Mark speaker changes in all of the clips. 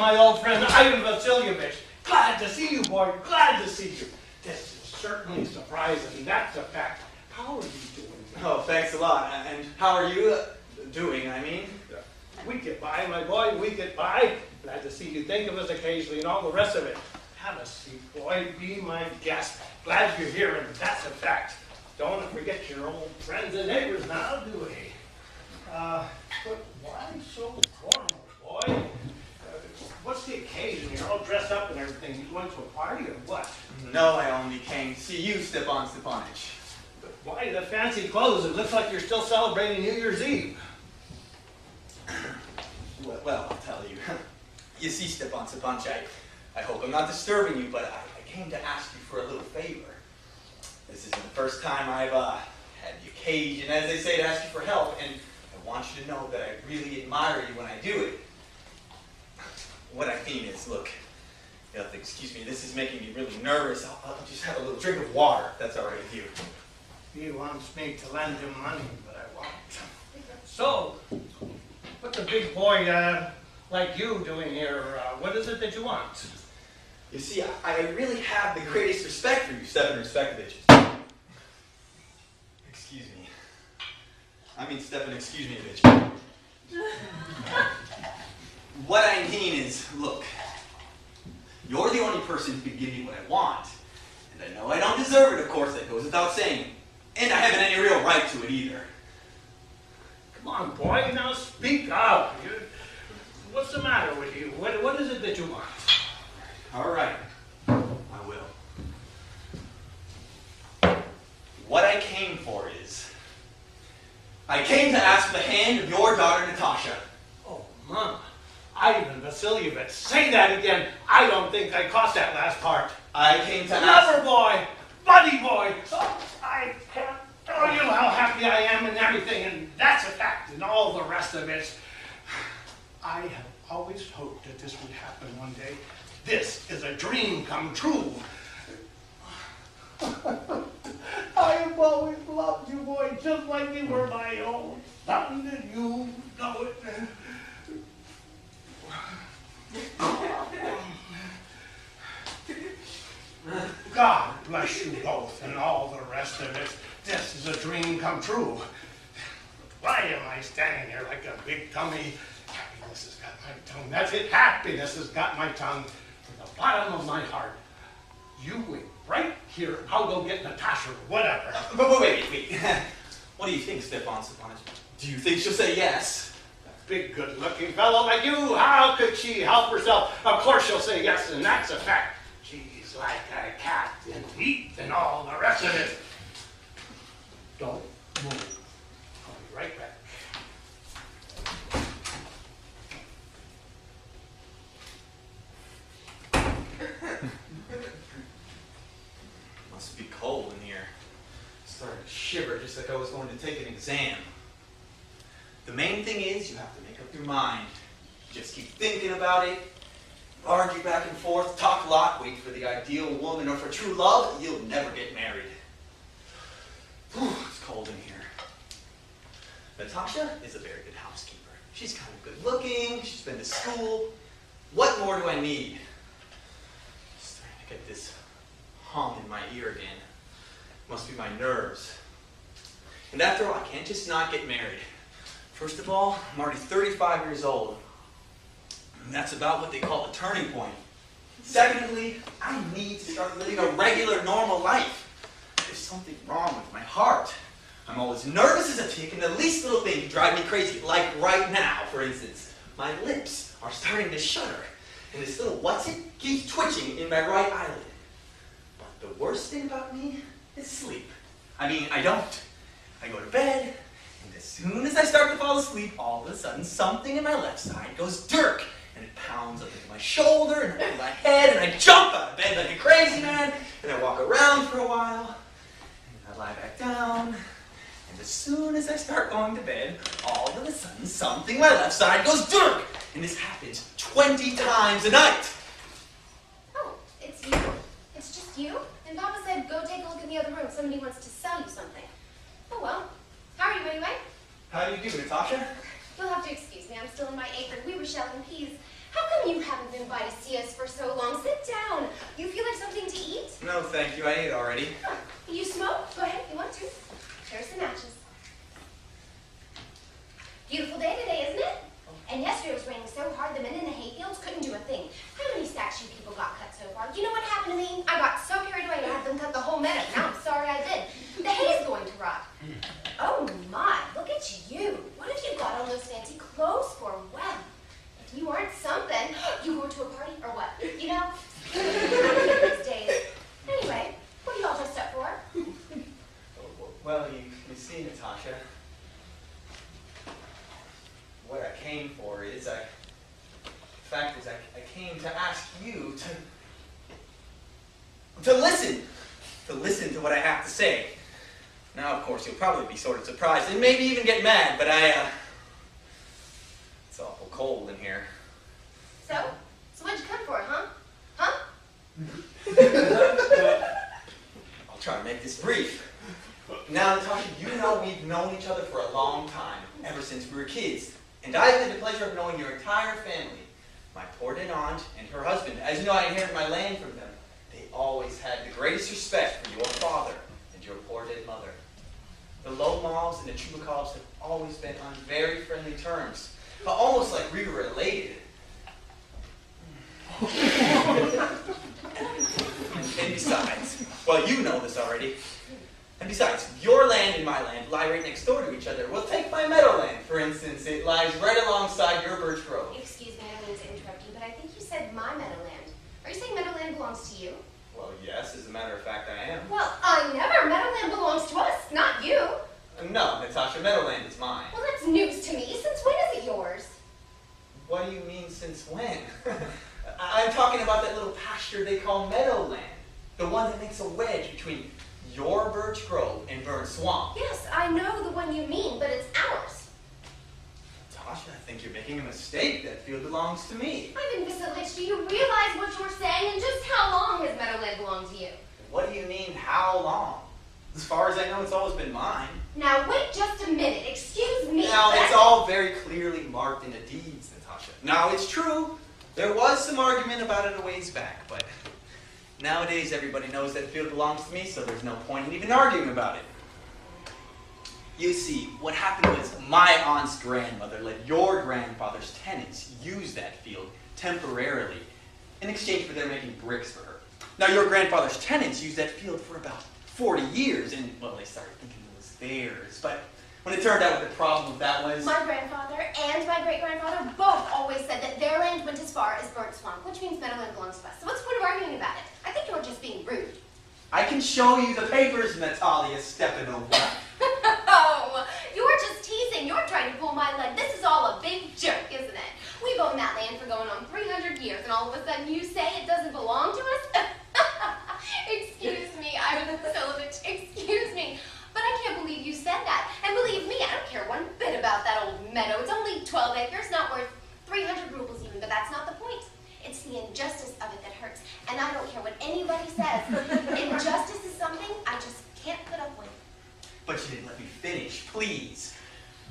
Speaker 1: my old friend, Ivan Vasilievich. Glad to see you, boy. Glad to see you. This is certainly surprising. That's a fact. How are you doing?
Speaker 2: Oh, thanks a lot. And how are you doing, I mean?
Speaker 1: We get by, my boy. We get by. Glad to see you think of us occasionally and all the rest of it. Have a seat, boy. Be my guest. Glad you're here, and that's a fact. Don't forget your old friends and neighbors now, do we? But why so formal, boy? What's the occasion? You're all dressed up and everything. You going to a party or what?
Speaker 2: No, I only came to see you, Stepan Stepanovich.
Speaker 1: But why the fancy clothes? It looks like you're still celebrating New Year's Eve.
Speaker 2: Well, I'll tell you. You see, Stepan Stepanovich, I hope I'm not disturbing you, but I came to ask you for a little favor. This isn't the first time I've had the occasion, as they say, to ask you for help, and I want you to know that I really admire you when I do it. What I mean is, look, you'll have to excuse me, this is making me really nervous. I'll just have a little drink of water, if that's all right with you.
Speaker 1: He wants me to lend him money, but I won't. So, what's a big boy like you doing here? What is it that you want?
Speaker 2: You see, I really have the greatest respect for you, Stepan Stepanovich. Excuse me. I mean, Stepan, excuse me, bitch. What I mean is, look, you're the only person who can give me what I want. And I know I don't deserve it, of course, that goes without saying. And I haven't any real right to it either.
Speaker 1: Come on, boy, now speak up. What's the matter with you? What is it that you want?
Speaker 2: All right, I will. What I came for is, I came to ask the hand of your daughter, Natasha.
Speaker 1: Oh, Mom. Ivan Vasilievich, say that again. I don't think I caught that last part.
Speaker 2: I came to ask...
Speaker 1: Lover boy, buddy boy. Oh, I can't tell you how happy I am and everything, and that's a fact, and all the rest of it. I have always hoped that this would happen one day. This is a dream come true. I have always loved you, boy, just like you were my own son, and you know it. God bless you both and all the rest of it. This is a dream come true. Why am I standing here like a big tummy? Happiness has got my tongue. That's it. Happiness has got my tongue. From the bottom of my heart. You wait right here. I'll go get Natasha or whatever.
Speaker 2: But wait. What do you think, Stepan Stepanovich? Do you think she'll say yes?
Speaker 1: Big, good-looking fellow like you, how could she help herself? Of course she'll say yes, and that's a fact. She's like a cat and eat and all the rest of it. Don't move. I'll be right back.
Speaker 2: Must be cold in here. Started to shiver just like I was going to take an exam. The main thing is you have to make up your mind. Just keep thinking about it, argue back and forth, talk a lot, wait for the ideal woman, or for true love, you'll never get married. Whew, it's cold in here. Natasha is a very good housekeeper. She's kind of good looking, she's been to school. What more do I need? Starting to get this hum in my ear again. Must be my nerves. And after all, I can't just not get married. First of all, I'm already 35 years old. And that's about what they call a turning point. Secondly, I need to start living a regular, normal life. There's something wrong with my heart. I'm always nervous as a tick, and the least little thing can drive me crazy. Like right now, for instance. My lips are starting to shudder, and this little what's-it keeps twitching in my right eyelid. But the worst thing about me is sleep. I mean, I don't. I go to bed, and as soon as I start to fall asleep, all of a sudden something in my left side goes dirk, and it pounds up into my shoulder and over my head, and I jump out of bed like a crazy man, and I walk around for a while, and I lie back down, and as soon as I start going to bed, all of a sudden something in my left side goes dirk, and this happens 20 times a night.
Speaker 3: Oh, it's you? It's just you? And Papa said go take a look in the other room. Somebody wants to sell you something. Oh well. How are you anyway?
Speaker 2: How do you do, Natasha?
Speaker 3: You'll have to excuse me. I'm still in my apron. We were shelling peas. How come you haven't been by to see us for so long? Sit down. You feel like something to eat?
Speaker 2: No, thank you. I ate already.
Speaker 3: Huh. You smoke? Go ahead, if you want to. Here's some matches. Beautiful day today, isn't it? And yesterday it was raining so hard the men in the hayfields couldn't do a thing. How many stacks you people got cut so far? You know what happened to me? I got so carried away I had them cut the whole meadow. Now I'm sorry I did. The hay's going to rot. Oh my, look at you. What have you got all those fancy clothes for? Well, if you aren't something, you go to a party or what? You know? These days. Anyway, what are you all dressed up for?
Speaker 2: Well, you see, Natasha, what I came for is, the fact is I came to ask you to listen to what I have to say. Now, of course, you'll probably be sort of surprised and maybe even get mad, but it's awful cold in here.
Speaker 3: So what'd you come for, huh? Huh?
Speaker 2: I'll try to make this brief. Now, Natasha, you know we've known each other for a long time, ever since we were kids. And I've had the pleasure of knowing your entire family. My poor dead aunt and her husband. As you know, I inherited my land from them. They always had the greatest respect for your father and your poor dead mother. The Lomovs and the Chubokovs have always been on very friendly terms, almost like we were related. And besides, well, you know this already. And besides, your land and my land lie right next door to each other. Well, take my meadowland, for instance. It lies right alongside your birch grove.
Speaker 3: Excuse me, I don't mean to interrupt you, but I think you said my meadowland. Are you saying meadowland belongs to you?
Speaker 2: Well, yes, as a matter of fact, I am.
Speaker 3: Well, I never. Meadowland belongs to us, not you.
Speaker 2: No, Natasha, meadowland is mine.
Speaker 3: Well, that's news to me. Since when is it yours?
Speaker 2: What do you mean, since when? I'm talking about that little pasture they call meadowland. The one that makes a wedge between your birch grove and Burn Swamp.
Speaker 3: Yes, I know the one you mean, but it's ours.
Speaker 2: Natasha, I think you're making a mistake. That field belongs to me.
Speaker 3: Ivan Vasilievich, do you realize what you're saying and just how long has meadowland belonged to you?
Speaker 2: What do you mean, how long? As far as I know, it's always been mine.
Speaker 3: Now, wait just a minute. Excuse me.
Speaker 2: Now, it's all very clearly marked in the deeds, Natasha. Now, it's true. There was some argument about it a ways back, but nowadays everybody knows that field belongs to me, so there's no point in even arguing about it. You see, what happened was my aunt's grandmother let your grandfather's tenants use that field temporarily in exchange for their making bricks for her. Now, your grandfather's tenants used that field for about 40 years, and, well, they started thinking it was theirs, but when it turned out what the problem with that was...
Speaker 3: My grandfather and my great-grandfather both always said that their land went as far as Burnt Swamp, which means meadowland belongs to us. So what's the point of arguing about it? I think you're just being rude.
Speaker 2: I can show you the papers, Natalia Stepanovich.
Speaker 3: Oh, you're just teasing. You're trying to pull my leg. This is all a big joke, isn't it? We've owned that land for going on 300 years, and all of a sudden you say it doesn't belong to us? Excuse me, Ivan Vasilievich, excuse me. But I can't believe you said that. And believe me, I don't care one bit about that old meadow. It's only 12 acres, not worth 300 rubles even, but that's not the point. It's the injustice of it that hurts. And I don't care what anybody says. Injustice is something I just can't put up with.
Speaker 2: But you didn't let me finish, please.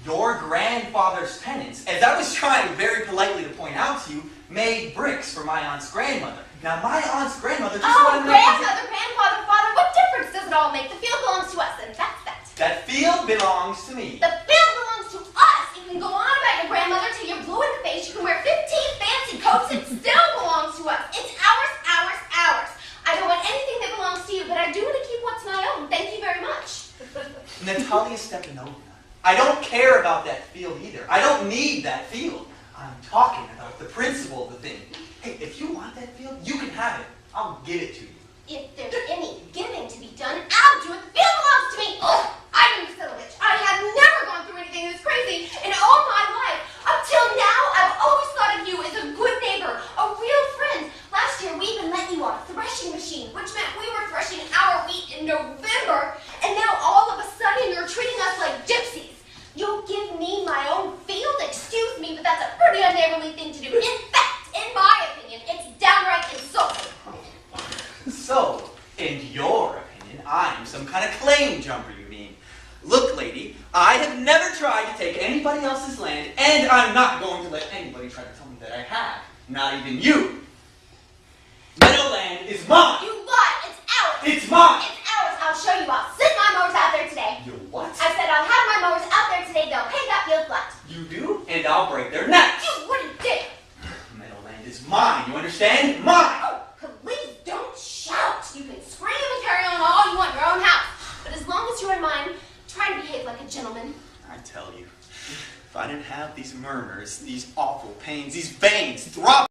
Speaker 2: Your grandfather's tenants, as I was trying very politely to point out to you, made bricks for my aunt's grandmother. Now, my aunt's grandmother just wanted to know...
Speaker 3: grandmother, grandfather, father, what difference does it all make? The field belongs to us, and that's that.
Speaker 2: That field belongs to me.
Speaker 3: The field belongs to us. You can go on about your grandmother till you're blue in the face. You can wear 15 fancy coats. It still belongs to us. It's ours, ours, ours. I don't want anything that belongs to you, but I do want to keep what's my own. Thank you very much.
Speaker 2: Natalia Stepanovna, I don't care about that field either. I don't need that field. I'm talking about the principle of the thing. Hey, if you want that field, you can have it. I'll give it to you.
Speaker 3: If there's any giving to be done, I'll do it. The field belongs to me. Ugh, Ivan Vasilievich, I have never gone through anything this crazy in all my life. Up till now, I've always thought of you as a good neighbor, a real friend. Last year, we even let you on a threshing machine, which meant we were threshing our wheat in November, and now all of a sudden you're treating us like gypsies. You'll give me my own field? Excuse me, but that's a pretty unneighborly thing to do. In fact, in my opinion, it's downright insulting.
Speaker 2: So, in your opinion, I'm some kind of claim jumper, you mean? Look, lady, I have never tried to take anybody else's land, and I'm not going to let anybody try to tell me that I have. Not even you. Meadowland is mine.
Speaker 3: You lied. It's ours.
Speaker 2: It's mine.
Speaker 3: It's ours. I'll show you. I'll send my mowers out there today.
Speaker 2: You what?
Speaker 3: I said I'll have my mowers out there today. They'll pay that field flat.
Speaker 2: You do, and I'll break their necks.
Speaker 3: You wouldn't dare.
Speaker 2: Meadowland is mine. You understand? Mine.
Speaker 3: Oh, please don't shout. You can scream and carry on all you want in your own house. But as long as you're in mine, try to behave like a gentleman.
Speaker 2: I tell you, if I didn't have these murmurs, these awful pains, these veins throbbing